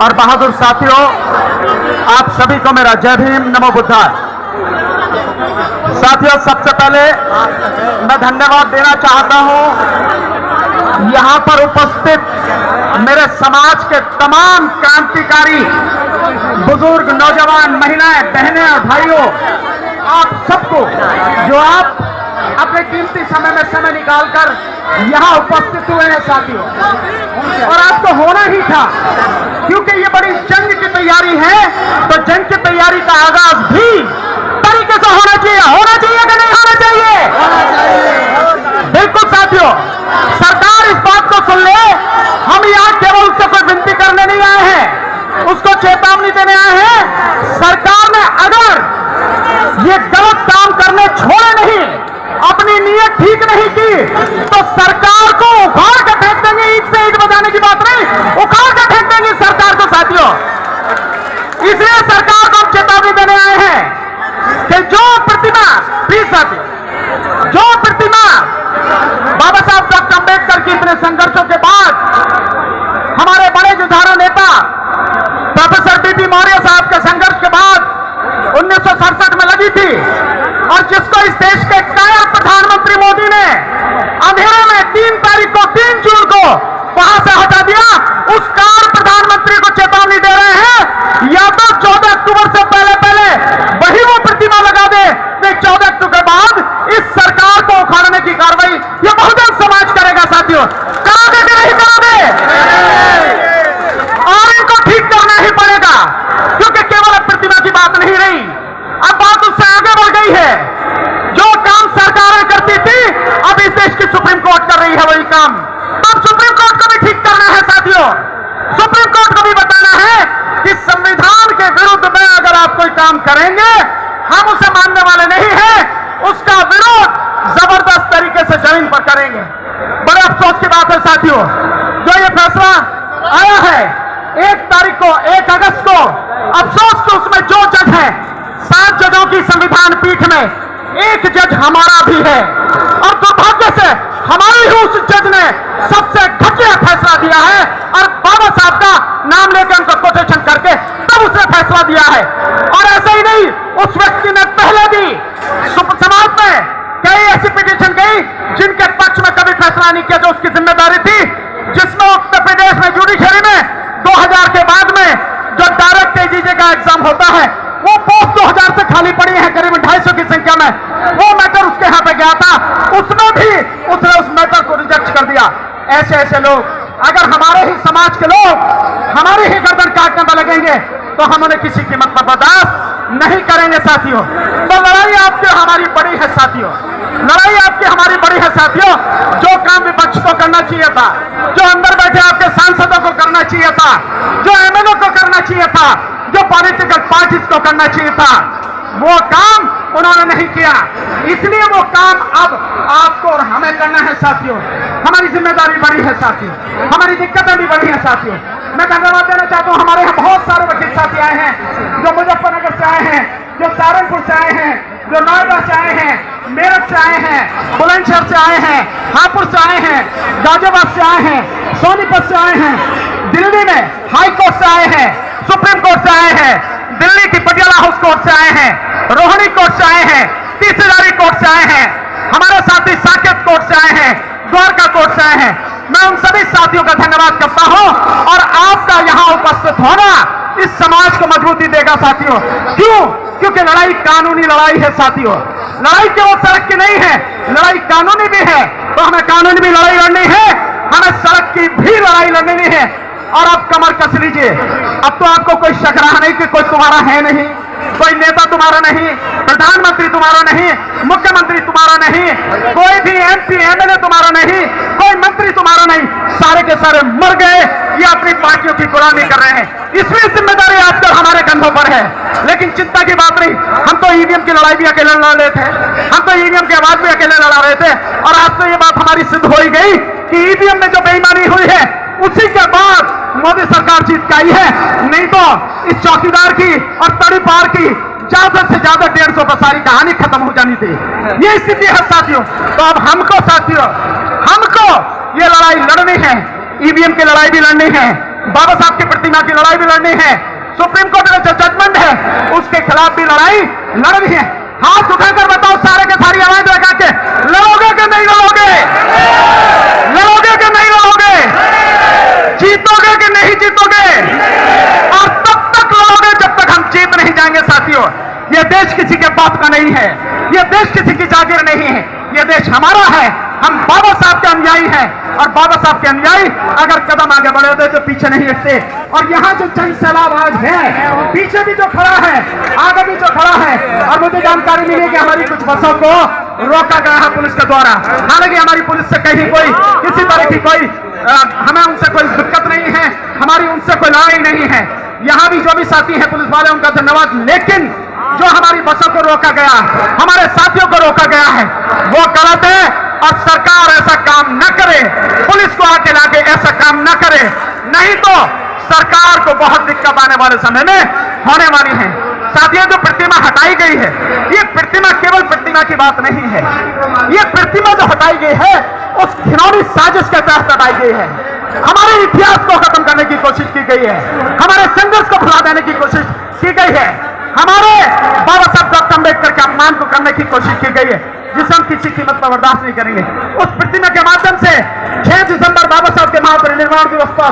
और बहादुर साथियों, आप सभी को मेरा जय भीम, नमो बुद्धाय। साथियों, सबसे पहले मैं धन्यवाद देना चाहता हूं यहां पर उपस्थित मेरे समाज के तमाम क्रांतिकारी बुजुर्ग, नौजवान, महिलाएं, बहनें और भाइयों, आप सबको जो आप अपने कीमती समय में समय निकालकर यहां उपस्थित हुए हैं साथियों। और आपको होना ही था, क्योंकि ये बड़ी जंग की तैयारी है, तो जंग की तैयारी का आगाज भी तरीके से होना चाहिए कि नहीं होना चाहिए? बिल्कुल साथियों, सरकार इस बात को सुन ले, हम यहां केवल उससे कोई विनती करने नहीं आए हैं, उसको चेतावनी देने आए हैं। सरकार ने अगर ये गलत काम करने छोड़े नहीं, अपनी नीयत ठीक नहीं की, तो सरकार को उखाड़ कर फेंक देंगे। ईंट से ईंट बजाने की बात नहीं, उखाड़ कर फेंक देंगे सरकार को साथियों। इसलिए सरकार को हम चेतावनी देने आए हैं कि जो प्रतिमा, प्लीज साथियों, जो प्रतिमा बाबा साहब डॉक्टर अंबेडकर की इतने संघर्षों के बाद हमारे बड़े जुझारू नेता प्रोफेसर बीपी मौर्य साहब के संघर्ष के बाद 1967 में लगी थी, और जिसको इस देश के कायर प्रधानमंत्री मोदी ने अंधेरे में 3 जून को वहां से हटा दिया, उस कार प्रधानमंत्री को चेतावनी दे रहे हैं, या तो 14 अक्टूबर से पहले वही वो प्रतिमा लगा दे, नहीं 14 अक्टूबर के बाद इस सरकार को उखाड़ने की कार्रवाई ये बहुजन समाज करेगा साथियों। करोगे कि नहीं करोगे? और इनको ठीक करना ही पड़ेगा, क्योंकि केवल प्रतिमा की बात नहीं रही, अब बात उससे आगे बढ़ गई है। जो काम सरकारें करती थी, अब इस देश की सुप्रीम कोर्ट कर रही है वही काम। अब सुप्रीम कोर्ट को भी ठीक करना है साथियों। सुप्रीम कोर्ट को भी बताना है कि संविधान के विरुद्ध में अगर आप कोई काम करेंगे, हम उसे मानने वाले नहीं हैं, उसका विरोध जबरदस्त तरीके से जमीन पर करेंगे। बड़े अफसोस की बात है साथियों, जो ये फैसला आया है 1 अगस्त को, अफसोस कि उसमें जो जज है, 7 जजों की संविधान पीठ में 1 जज हमारा भी है, और दुर्भाग्य से हमारे ही उस जज ने सबसे घटिया फैसला दिया है, और बाबा साहब का नाम लेकर उनको कोटेशन करके तब उसने फैसला दिया है। और ऐसा ही नहीं, उस व्यक्ति ने पहले भी समाज में कई ऐसी पिटीशन गई जिनके पक्ष में कभी फैसला नहीं किया, जो उसकी जिम्मेदारी थी, जिसमें उत्तर प्रदेश में जुडिशरी में 2000 के बाद में जो डायरेक्ट एजीजे का एग्जाम होता है, वो पोस्ट 2000 से खाली पड़ी है, करीब 250 की संख्या में। वो मैटर उसके यहां पे गया था, उसमें भी उसने उस मैटर को रिजेक्ट कर दिया। ऐसे लोग, अगर हमारे ही समाज के लोग हमारी ही गर्दन काटने पर लगेंगे, तो हम उन्हें किसी कीमत पर बर्दाश्त नहीं करेंगे साथियों। तो लड़ाई आपकी हमारी बड़ी है साथियों, लड़ाई आपकी हमारी बड़ी है साथियों। जो काम विपक्ष को करना चाहिए था, जो अंदर बैठे आपके सांसदों को करना चाहिए था, जो एमएलए को करना चाहिए था, जो पॉलिटिकल पार्टीज को करना चाहिए था, वो काम उन्होंने नहीं किया। इसलिए वो काम अब आपको और हमें करना है साथियों। हमारी जिम्मेदारी बड़ी है साथियों, हमारी दिक्कतें भी बड़ी हैं साथियों। मैं धन्यवाद देना चाहता हूं, हमारे यहाँ बहुत सारे वकील साथी आए हैं, जो मुजफ्फरनगर से आए हैं, जो सहारनपुर से आए हैं, जो नोएडा से आए हैं, मेरठ से आए हैं, बुलंदशहर से आए हैं, हापुड़ से आए हैं, गाजियाबाद से आए हैं, सोनीपत से आए हैं, दिल्ली में हाई कोर्ट से आए हैं, सुप्रीम कोर्ट से आए हैं, दिल्ली की पटियाला हाउस कोर्ट से आए हैं, रोहिणी कोर्ट से आए हैं, तीसरी कोर्ट से आए हैं, हमारे साथी साकेत कोर्ट से आए हैं, द्वारका कोर्ट से आए हैं। मैं उन सभी साथियों का धन्यवाद करता हूं, और आपका यहां उपस्थित होना इस समाज को मजबूती देगा साथियों। क्यों? क्योंकि लड़ाई कानूनी लड़ाई है साथियों। लड़ाई केवल सड़क की नहीं है, लड़ाई कानूनी भी है। तो हमें कानूनी भी लड़ाई लड़नी है, हमें सड़क की भी लड़ाई लड़नी है। और आप कमर कस लीजिए, अब तो आपको कोई शक रहा नहीं कि कोई तुम्हारा है नहीं, कोई नेता तुम्हारा नहीं, प्रधानमंत्री तुम्हारा नहीं, मुख्यमंत्री तुम्हारा नहीं, कोई भी एमपी एमएलए तुम्हारा नहीं, कोई मंत्री तुम्हारा नहीं, सारे के सारे मर गए, ये अपनी पार्टियों की गुलामी कर रहे हैं। इसलिए जिम्मेदारी आजकल हमारे कंधों पर है। लेकिन चिंता की बात नहीं, हम तो ईवीएम की लड़ाई भी अकेले लड़ रहे थे, हम तो ईवीएम की आवाज भी अकेले लड़ा रहे थे, और आज तो ये बात हमारी सिद्ध हो ही गई कि ईवीएम में जो बेईमानी हुई है, उसी के बाद मोदी सरकार जीत के आई है। नहीं तो इस चौकीदार की और तड़ी पार की ज्यादा से ज्यादा 150 पर सारी कहानी खत्म हो जानी थी। ये स्थिति है साथियों। तो अब हमको साथियों, हमको ये लड़ाई लड़नी है, ईवीएम की लड़ाई भी लड़नी है, बाबा साहब की प्रतिमा की लड़ाई भी लड़नी है, सुप्रीम कोर्ट में जो जजमेंट है उसके खिलाफ भी लड़ाई लड़नी है। हाथ उठाकर बताओ सारे के सारी आवाज लगा के, लड़ोगे कि नहीं लड़ोगे? लड़ोगे कि नहीं लड़ोगे? जीतोगे कि नहीं जीतोगे? और तब तक लड़ोगे जब तक हम जीत नहीं जाएंगे। साथियों, यह देश किसी के बाप का नहीं है, यह देश किसी की जागीर नहीं है, यह देश हमारा है। हम बाबा साहब के अनुयायी हैं और बाबा साहब के अनुयायी अगर कदम आगे बढ़े होते तो पीछे नहीं हटते। और यहाँ जो जन सैलाब आज है, पीछे भी जो खड़ा है, आगे भी जो खड़ा है, और मुझे जानकारी मिली कि हमारी कुछ बसों को रोका गया है पुलिस के द्वारा। हालांकि हमारी पुलिस से कहीं कोई किसी तरह की कोई हमें उनसे कोई दिक्कत नहीं है, हमारी उनसे कोई लड़ाई नहीं है। यहाँ भी जो भी साथी हैं पुलिस वाले, उनका धन्यवाद। लेकिन जो हमारी बसों को रोका गया, हमारे साथियों को रोका गया है, वो गलत है और सरकार ऐसा काम न करे, पुलिस को आके लाके ऐसा काम न करे, नहीं तो सरकार को बहुत दिक्कत आने वाले समय में होने वाली है। साथियों, जो प्रतिमा हटाई गई है, ये प्रतिमा केवल प्रतिमा की बात नहीं है, ये प्रतिमा जो हटाई गई है उस घिनौनी साजिश के तहत हटाई गई है। हमारे इतिहास को खत्म करने की कोशिश की गई है, हमारे संघर्ष को भुला देने की कोशिश की गई है, हमारे बाबा साहब डॉक्टर अम्बेडकर के अपमान को करने की कोशिश की गई है, जिसे हम किसी कीमत पर बर्दाश्त नहीं करेंगे। उस प्रतिमा के माध्यम से 6 दिसंबर बाबा साहब के महापरिनिर्वाण दिवस पर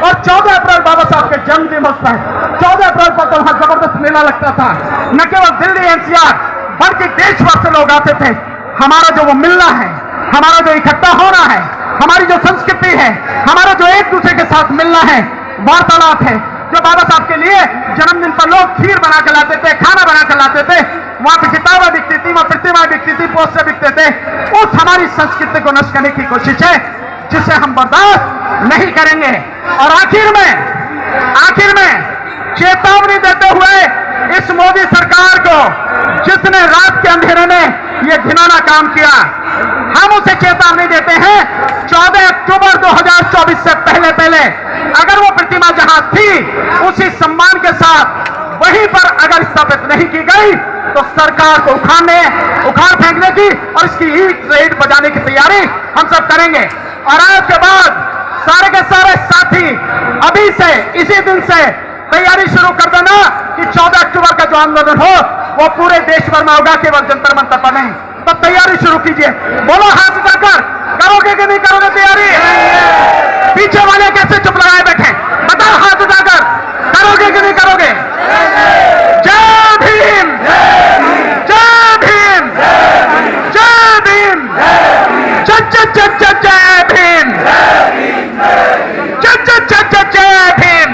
और 14 अप्रैल बाबा साहब के जन्म दिवस पर, 14 अप्रैल पर तो वहां जबरदस्त मेला लगता था। न केवल दिल्ली एनसीआर बल्कि देश भर से लोग आते थे। हमारा जो वो मिलना है, हमारा जो इकट्ठा होना है, हमारी जो संस्कृति है, हमारा जो एक दूसरे के साथ मिलना है, वार्तालाप है, जो बाबा साहब के लिए जन्मदिन पर लोग खीर बना के लाते थे, खाना बना के लाते थे, वहां पे किताबें बिकती थी, वहां प्रतिमाएं बिकती थी, पोस्टर बिकते थे, उस हमारी संस्कृति को नष्ट करने की कोशिश है, जिसे हम बर्दाश्त नहीं करेंगे। और आखिर में चेतावनी देते हुए इस मोदी सरकार को, जिसने रात के अंधेरे में यह घिनौना काम किया, हम उसे चेतावनी देते हैं 14 अक्टूबर 2024 से पहले अगर वो प्रतिमा जहां थी उसी सम्मान के साथ वहीं पर अगर स्थापित नहीं की गई तो सरकार को उखाड़ फेंकने की और इसकी ईंट से ईंट बजाने की तैयारी हम सब करेंगे। और आज के बाद सारे के सारे साथी अभी से इसी दिन से तैयारी शुरू कर देना कि 14 अक्टूबर का जो आंदोलन हो वो पूरे देश भर में होगा, केवल जंतर मंतर पर नहीं। तो तैयारी शुरू कीजिए। बोलो हाथ उठाकर, करोगे कि नहीं करोगे तैयारी? पीछे वाले कैसे चुप लगाए बैठे? बताओ हाथ उठाकर, करोगे कि नहीं करोगे? जय भीम, जय भीम, जय भीम, जय भीम, जय भीम।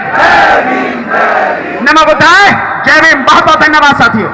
नमो बुद्धाय, जय भीम। बहुत बहुत धन्यवाद साथियों।